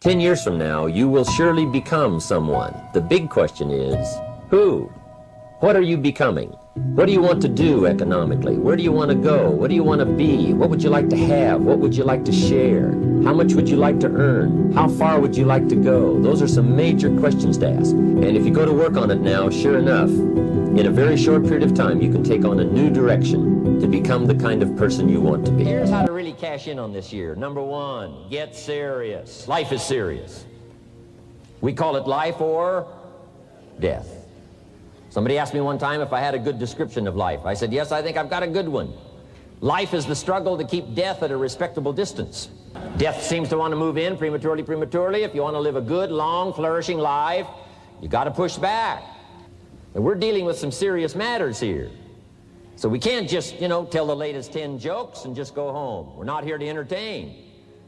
10 years from now, you will surely become someone. The big question is, who? What are you becoming? What do you want to do economically? Where do you want to go? What do you want to be? What would you like to have? What would you like to share? How much would you like to earn? How far would you like to go? Those are some major questions to ask. And if you go to work on it now, sure enough, in a very short period of time, you can take on a new direction to become the kind of person you want to be. Here's how to really cash in on this year. Number one, get serious. Life is serious. We call it life or death. Somebody asked me one time if I had a good description of life. I said, yes, I think I've got a good one. Life is the struggle to keep death at a respectable distance. Death seems to want to move in prematurely. If you want to live a good, long, flourishing life, you got to push back. And we're dealing with some serious matters here. So we can't just, tell the latest 10 jokes and just go home. We're not here to entertain.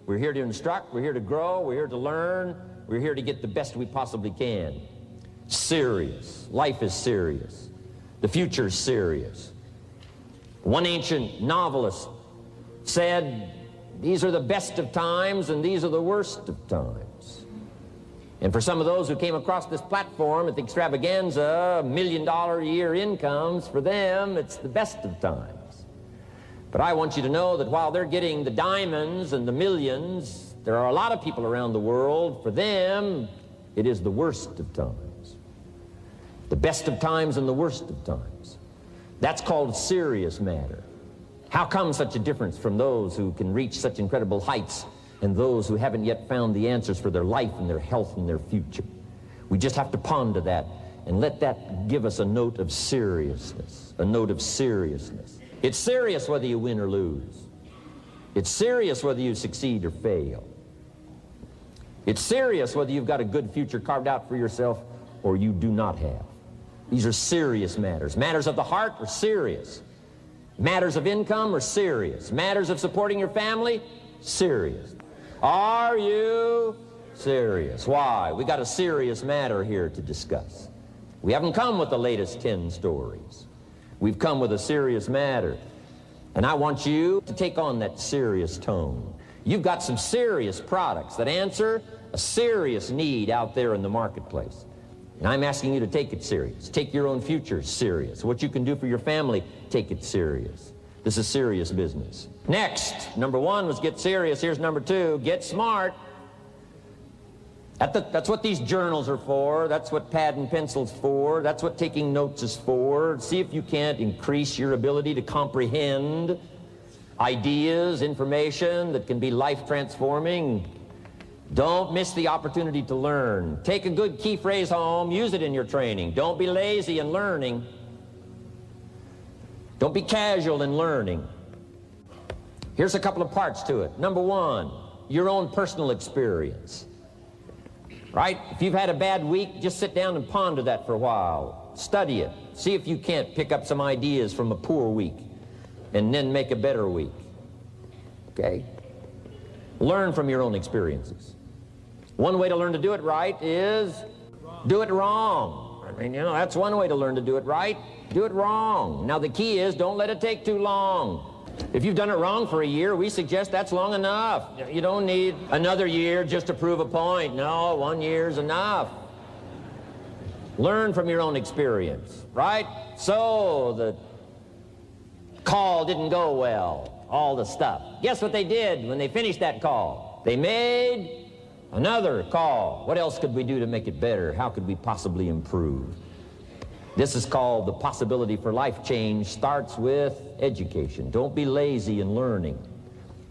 We're here to instruct, we're here to grow, we're here to learn, we're here to get the best we possibly can. Serious. Life is serious. The future is serious. One ancient novelist said, these are the best of times and these are the worst of times. And for some of those who came across this platform at the extravaganza, $1 million a year incomes, for them, it's the best of times. But I want you to know that while they're getting the diamonds and the millions, there are a lot of people around the world, for them, it is the worst of times. The best of times and the worst of times. That's called serious matter. How come such a difference from those who can reach such incredible heights and those who haven't yet found the answers for their life and their health and their future? We just have to ponder that and let that give us a note of seriousness, a note of seriousness. It's serious whether you win or lose. It's serious whether you succeed or fail. It's serious whether you've got a good future carved out for yourself or you do not have. These are serious matters. Matters of the heart are serious. Matters of income are serious. Matters of supporting your family, serious. Are you serious? Why? We got a serious matter here to discuss. We haven't come with the latest 10 stories. We've come with a serious matter. And I want you to take on that serious tone. You've got some serious products that answer a serious need out there in the marketplace. And I'm asking you to take it serious. Take your own future serious. What you can do for your family, take it serious. This is serious business. Next, number one was get serious. Here's number two, get smart. That's what these journals are for. That's what pad and pencil's for. That's what taking notes is for. See if you can't increase your ability to comprehend ideas, information that can be life-transforming. Don't miss the opportunity to learn. Take a good key phrase home, use it in your training. Don't be lazy in learning. Don't be casual in learning. Here's a couple of parts to it. Number one, your own personal experience. Right? If you've had a bad week, just sit down and ponder that for a while. Study it. See if you can't pick up some ideas from a poor week and then make a better week. Okay? Learn from your own experiences. One way to learn to do it right is do it wrong. I mean, that's one way to learn to do it right. Do it wrong. Now, the key is don't let it take too long. If you've done it wrong for a year, we suggest that's long enough. You don't need another year just to prove a point. No, 1 year's enough. Learn from your own experience, right? So the call didn't go well, all the stuff. Guess what they did when they finished that call? They made another call. What else could we do to make it better? How could we possibly improve? This is called the possibility for life change starts with education. Don't be lazy in learning.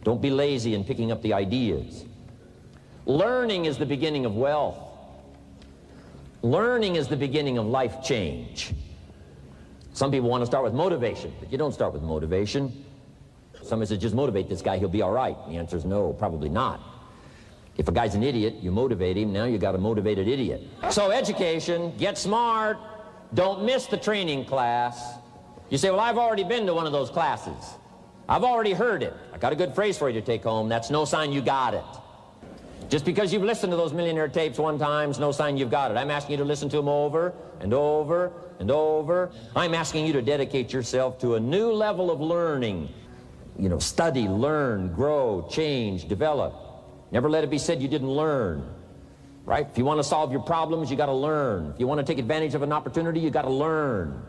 Don't be lazy in picking up the ideas. Learning is the beginning of wealth. Learning is the beginning of life change. Some people want to start with motivation, but you don't start with motivation. Somebody says, just motivate this guy, he'll be all right. The answer is no, probably not. If a guy's an idiot, you motivate him, now you got a motivated idiot. So education, get smart, don't miss the training class. You say, well, I've already been to one of those classes. I've already heard it. I got a good phrase for you to take home. That's no sign you got it. Just because you've listened to those millionaire tapes one time is no sign you've got it. I'm asking you to listen to them over and over and over. I'm asking you to dedicate yourself to a new level of learning. You know, study, learn, grow, change, develop. Never let it be said you didn't learn. Right? If you want to solve your problems, you got to learn. If you want to take advantage of an opportunity, you got to learn.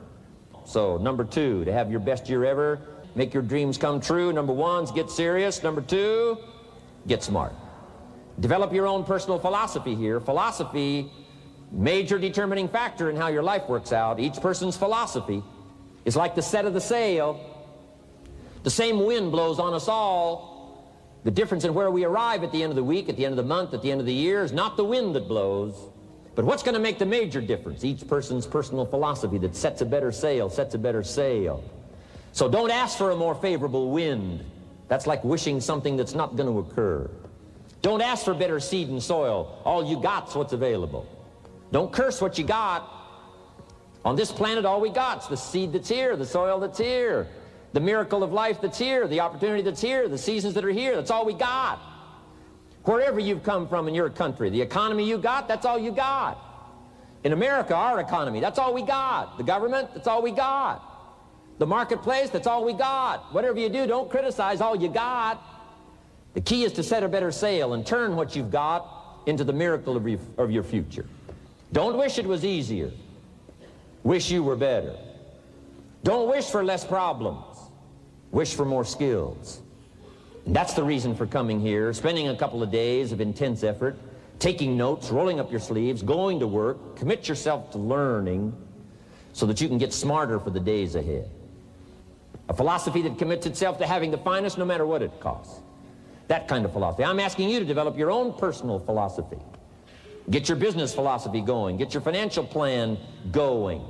So, number 2, to have your best year ever, make your dreams come true. Number 1 is get serious. Number 2, get smart. Develop your own personal philosophy here. Philosophy, major determining factor in how your life works out. Each person's philosophy is like the set of the sail. The same wind blows on us all. The difference in where we arrive at the end of the week, at the end of the month, at the end of the year is not the wind that blows, but what's going to make the major difference? Each person's personal philosophy that sets a better sail, sets a better sail. So don't ask for a more favorable wind. That's like wishing something that's not going to occur. Don't ask for better seed and soil. All you got's what's available. Don't curse what you got. On this planet, all we got's the seed that's here, the soil that's here, the miracle of life that's here, the opportunity that's here, the seasons that are here. That's all we got. Wherever you've come from in your country, the economy you got, that's all you got. In America, our economy, that's all we got. The government, that's all we got. The marketplace, that's all we got. Whatever you do, don't criticize all you got. The key is to set a better sail and turn what you've got into the miracle of your future. Don't wish it was easier. Wish you were better. Don't wish for less problems. Wish for more skills. And that's the reason for coming here, spending a couple of days of intense effort, taking notes, rolling up your sleeves, going to work, commit yourself to learning so that you can get smarter for the days ahead. A philosophy that commits itself to having the finest no matter what it costs. That kind of philosophy. I'm asking you to develop your own personal philosophy. Get your business philosophy going. Get your financial plan going.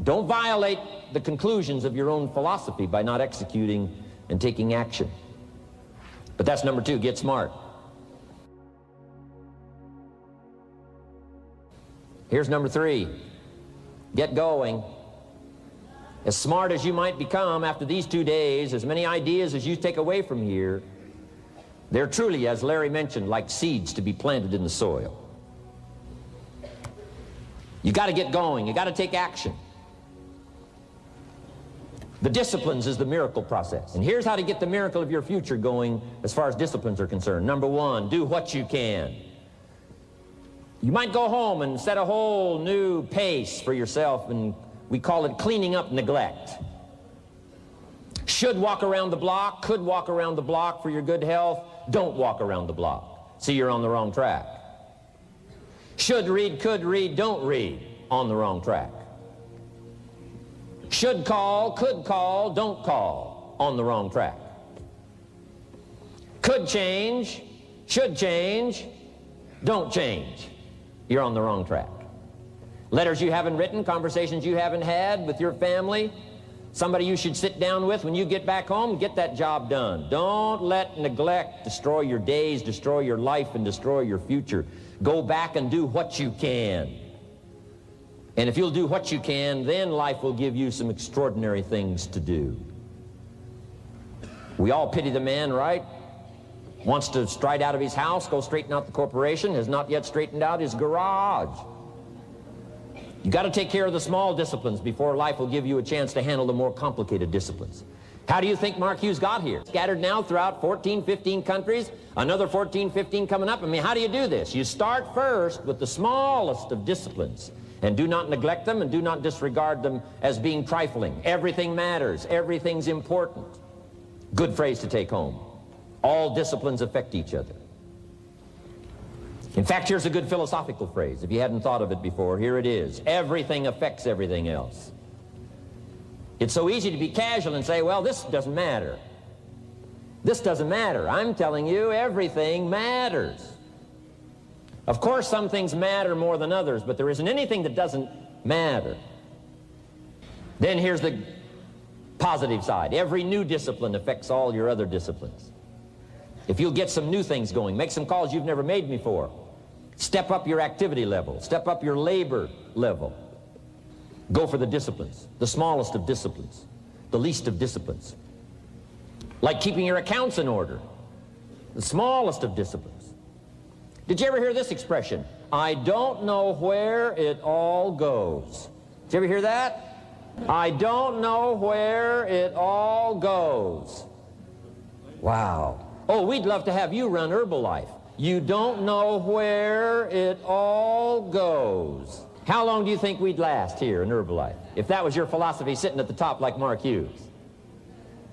Don't violate the conclusions of your own philosophy by not executing and taking action. But that's number 2, get smart. Here's number 3, get going. As smart as you might become after these 2 days, as many ideas as you take away from here, they're truly, as Larry mentioned, like seeds to be planted in the soil. You got to get going. You got to take action. The disciplines is the miracle process. And here's how to get the miracle of your future going as far as disciplines are concerned. Number 1, do what you can. You might go home and set a whole new pace for yourself, and we call it cleaning up neglect. Should walk around the block, could walk around the block for your good health. Don't walk around the block. See, you're on the wrong track. Should read, could read, don't read. On the wrong track. Should call, could call, don't call. On the wrong track. Could change, should change, don't change. You're on the wrong track. Letters you haven't written, conversations you haven't had with your family, somebody you should sit down with when you get back home, get that job done. Don't let neglect destroy your days, destroy your life, and destroy your future. Go back and do what you can. And if you'll do what you can, then life will give you some extraordinary things to do. We all pity the man, right? Wants to stride out of his house, go straighten out the corporation, has not yet straightened out his garage. You got to take care of the small disciplines before life will give you a chance to handle the more complicated disciplines. How do you think Mark Hughes got here? Scattered now throughout 14, 15 countries, another 14, 15 coming up. I mean, how do you do this? You start first with the smallest of disciplines, and do not neglect them and do not disregard them as being trifling. Everything matters. Everything's important. Good phrase to take home. All disciplines affect each other. In fact, here's a good philosophical phrase. If you hadn't thought of it before, here it is. Everything affects everything else. It's so easy to be casual and say, well, this doesn't matter. This doesn't matter. I'm telling you, everything matters. Of course, some things matter more than others, but there isn't anything that doesn't matter. Then here's the positive side. Every new discipline affects all your other disciplines. If you'll get some new things going, make some calls you've never made before, step up your activity level, step up your labor level, go for the disciplines, the smallest of disciplines, the least of disciplines. Like keeping your accounts in order, the smallest of disciplines. Did you ever hear this expression? I don't know where it all goes. Did you ever hear that? I don't know where it all goes. Wow. Oh, we'd love to have you run Herbalife. You don't know where it all goes. How long do you think we'd last here in Herbalife if that was your philosophy sitting at the top like Mark Hughes?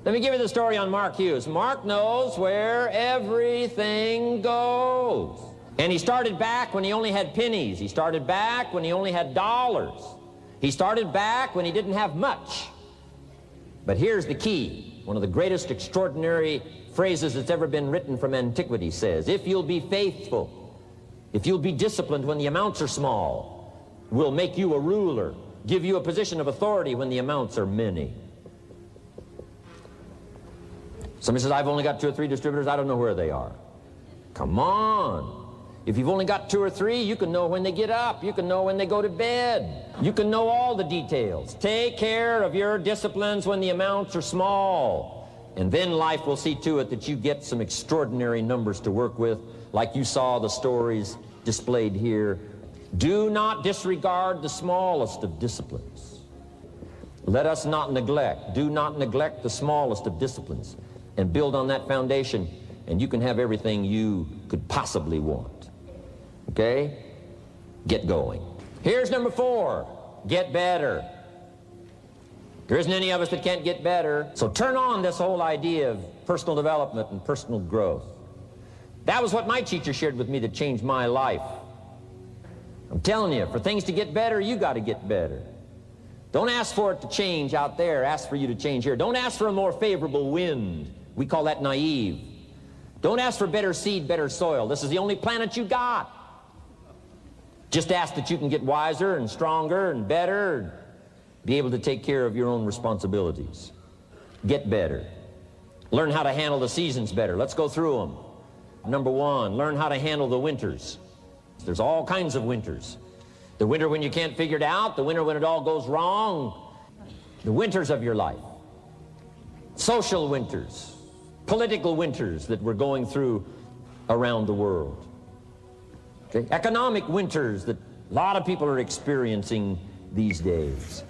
Let me give you the story on Mark Hughes. Mark knows where everything goes. And he started back when he only had pennies. He started back when he only had dollars. He started back when he didn't have much. But here's the key. One of the greatest extraordinary phrases that's ever been written from antiquity says, if you'll be faithful, if you'll be disciplined when the amounts are small, we'll make you a ruler, give you a position of authority when the amounts are many. Somebody says, I've only got 2 or 3 distributors, I don't know where they are. Come on. If you've only got 2 or 3, you can know when they get up. You can know when they go to bed. You can know all the details. Take care of your disciplines when the amounts are small. And then life will see to it that you get some extraordinary numbers to work with, like you saw the stories displayed here. Do not disregard the smallest of disciplines. Let us not neglect. Do not neglect the smallest of disciplines. And build on that foundation, and you can have everything you could possibly want. Okay? Get going. Here's number 4. Get better. There isn't any of us that can't get better. So turn on this whole idea of personal development and personal growth. That was what my teacher shared with me that changed my life. I'm telling you, for things to get better, you got to get better. Don't ask for it to change out there. Ask for you to change here. Don't ask for a more favorable wind. We call that naive. Don't ask for better seed, better soil. This is the only planet you got. Just ask that you can get wiser and stronger and better, and be able to take care of your own responsibilities. Get better. Learn how to handle the seasons better. Let's go through them. Number 1, learn how to handle the winters. There's all kinds of winters. The winter when you can't figure it out, the winter when it all goes wrong, the winters of your life. Social winters, political winters that we're going through around the world. Okay? Economic winters that a lot of people are experiencing these days.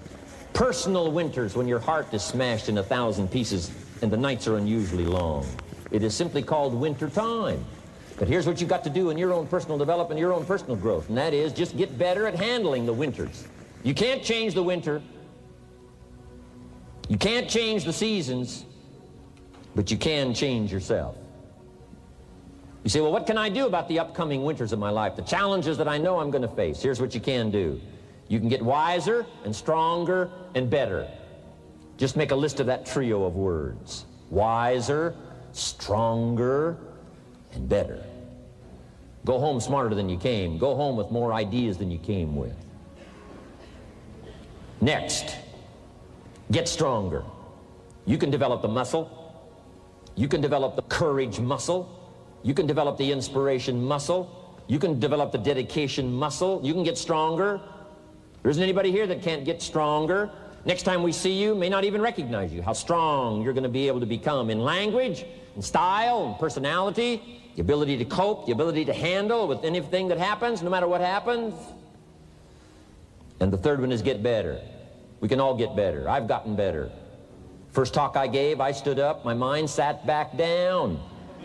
Personal winters when your heart is smashed in 1,000 pieces and the nights are unusually long. It is simply called winter time. But here's what you've got to do in your own personal development, your own personal growth, and that is just get better at handling the winters. You can't change the winter. You can't change the seasons, but you can change yourself. You say, well, what can I do about the upcoming winters of my life, the challenges that I know I'm going to face? Here's what you can do. You can get wiser and stronger and better. Just make a list of that trio of words. Wiser, stronger, and better. Go home smarter than you came. Go home with more ideas than you came with. Next, get stronger. You can develop the muscle. You can develop the courage muscle. You can develop the inspiration muscle. You can develop the dedication muscle. You can get stronger. There isn't anybody here that can't get stronger. Next time we see you, may not even recognize you, how strong you're going to be able to become in language, in style, in personality, the ability to cope, the ability to handle with anything that happens, no matter what happens. And the third one is get better. We can all get better. I've gotten better. First talk I gave, I stood up, my mind sat back down.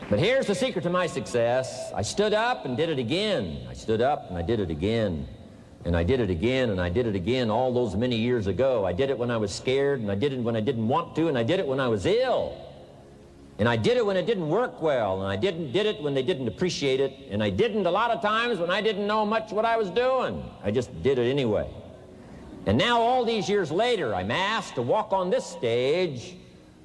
But here's the secret to my success. I stood up and did it again. I stood up and I did it again. And I did it again, and I did it again all those many years ago. I did it when I was scared, and I did it when I didn't want to, and I did it when I was ill. And I did it when it didn't work well, and I did it when they didn't appreciate it, and I didn't a lot of times when I didn't know much what I was doing. I just did it anyway. And now all these years later, I'm asked to walk on this stage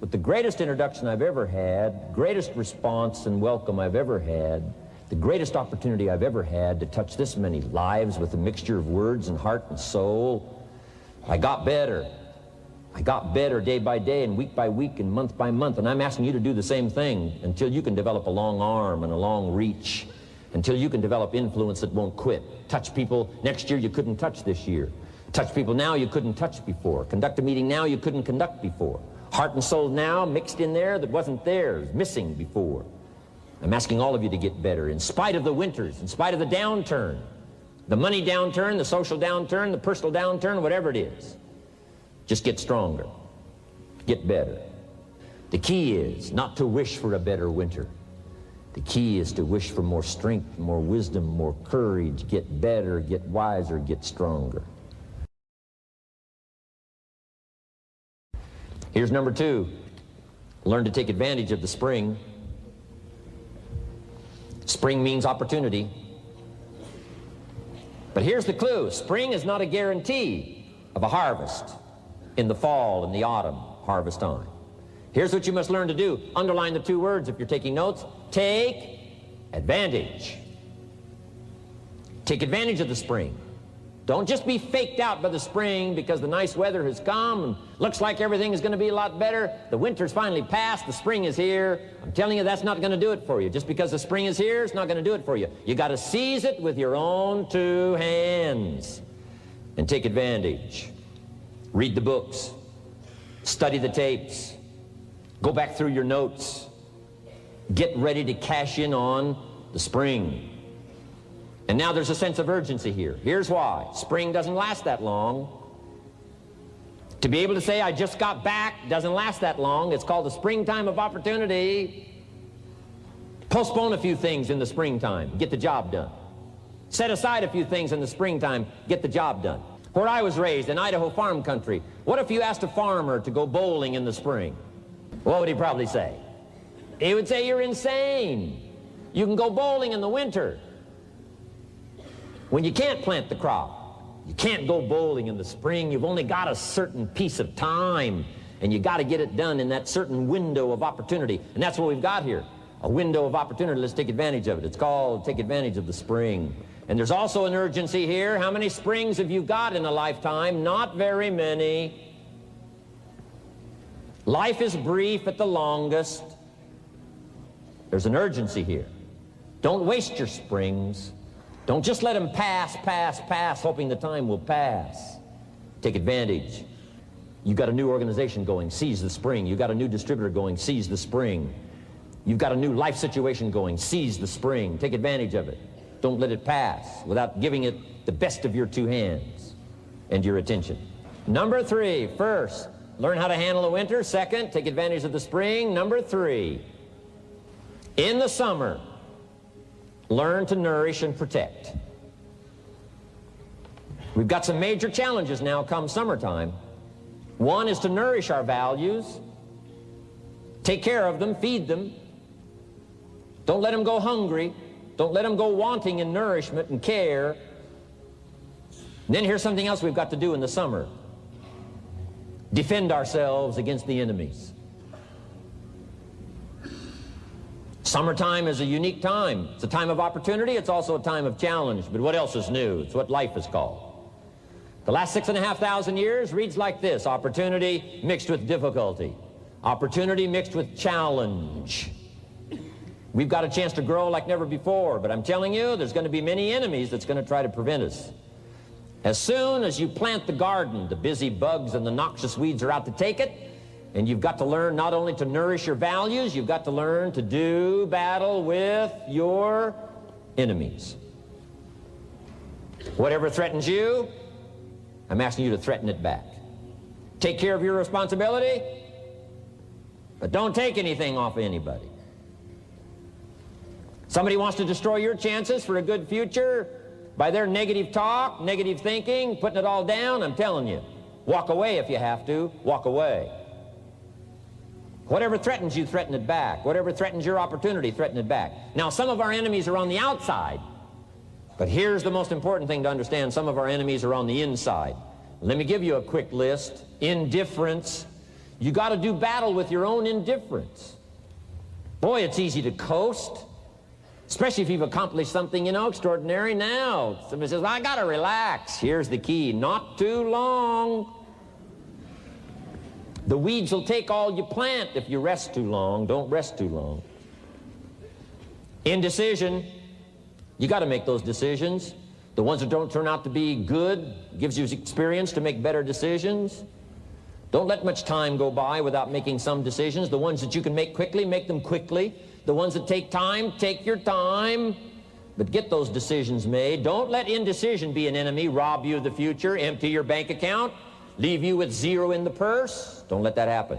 with the greatest introduction I've ever had, greatest response and welcome I've ever had, the greatest opportunity I've ever had to touch this many lives with a mixture of words and heart and soul. I got better. I got better day by day and week by week and month by month, and I'm asking you to do the same thing until you can develop a long arm and a long reach, until you can develop influence that won't quit. Touch people next year you couldn't touch this year. Touch people now you couldn't touch before. Conduct a meeting now you couldn't conduct before. Heart and soul now mixed in there that wasn't there, missing before. I'm asking all of you to get better in spite of the winters, in spite of the downturn, the money downturn, the social downturn, the personal downturn, whatever it is. Just get stronger. Get better. The key is not to wish for a better winter. The key is to wish for more strength, more wisdom, more courage, get better, get wiser, get stronger. Here's number 2. Learn to take advantage of the spring. Spring means opportunity. But here's the clue. Spring is not a guarantee of a harvest in the fall and the autumn harvest time. Here's what you must learn to do. Underline the 2 words if you're taking notes. Take advantage. Take advantage of the spring. Don't just be faked out by the spring because the nice weather has come and looks like everything is going to be a lot better. The winter's finally passed, the spring is here. I'm telling you, that's not going to do it for you. Just because the spring is here, it's not going to do it for you. You got to seize it with your own 2 hands and take advantage. Read the books. Study the tapes. Go back through your notes. Get ready to cash in on the spring. And now there's a sense of urgency here. Here's why. Spring doesn't last that long. To be able to say, I just got back, doesn't last that long. It's called the springtime of opportunity. Postpone a few things in the springtime. Get the job done. Set aside a few things in the springtime. Get the job done. Where I was raised, in Idaho farm country, what if you asked a farmer to go bowling in the spring? What would he probably say? He would say, you're insane. You can go bowling in the winter. When you can't plant the crop, you can't go bowling in the spring. You've only got a certain piece of time, and you got to get it done in that certain window of opportunity. And that's what we've got here, a window of opportunity. Let's take advantage of it. It's called take advantage of the spring. And there's also an urgency here. How many springs have you got in a lifetime? Not very many. Life is brief at the longest. There's an urgency here. Don't waste your springs. Don't just let them pass, hoping the time will pass. Take advantage. You've got a new organization going, seize the spring. You've got a new distributor going, seize the spring. You've got a new life situation going, seize the spring. Take advantage of it. Don't let it pass without giving it the best of your 2 hands and your attention. Number 3, first, learn how to handle the winter. Second, take advantage of the spring. Number 3, in the summer, learn to nourish and protect. We've got some major challenges now come summertime. One is to nourish our values. Take care of them, feed them. Don't let them go hungry. Don't let them go wanting in nourishment and care. And then here's something else we've got to do in the summer. Defend ourselves against the enemies. Summertime is a unique time. It's a time of opportunity. It's also a time of challenge. But what else is new? It's what life is called. The last 6,500 years reads like this: opportunity mixed with difficulty. Opportunity mixed with challenge. We've got a chance to grow like never before, but I'm telling you, there's going to be many enemies that's going to try to prevent us. As soon as you plant the garden, the busy bugs and the noxious weeds are out to take it. And you've got to learn not only to nourish your values, you've got to learn to do battle with your enemies. Whatever threatens you, I'm asking you to threaten it back. Take care of your responsibility, but don't take anything off of anybody. Somebody wants to destroy your chances for a good future by their negative talk, negative thinking, putting it all down. I'm telling you, walk away if you have to. Walk away. Whatever threatens you, threaten it back. Whatever threatens your opportunity, threaten it back. Now, some of our enemies are on the outside, but here's the most important thing to understand. Some of our enemies are on the inside. Let me give you a quick list. Indifference. You got to do battle with your own indifference. Boy, it's easy to coast, especially if you've accomplished something, extraordinary. Now, somebody says, I got to relax. Here's the key: not too long. The weeds will take all you plant if you rest too long. Don't rest too long. Indecision. You got to make those decisions. The ones that don't turn out to be good gives you experience to make better decisions. Don't let much time go by without making some decisions. The ones that you can make quickly, make them quickly. The ones that take time, take your time. But get those decisions made. Don't let indecision be an enemy, rob you of the future, empty your bank account, leave you with zero in the purse. Don't let that happen.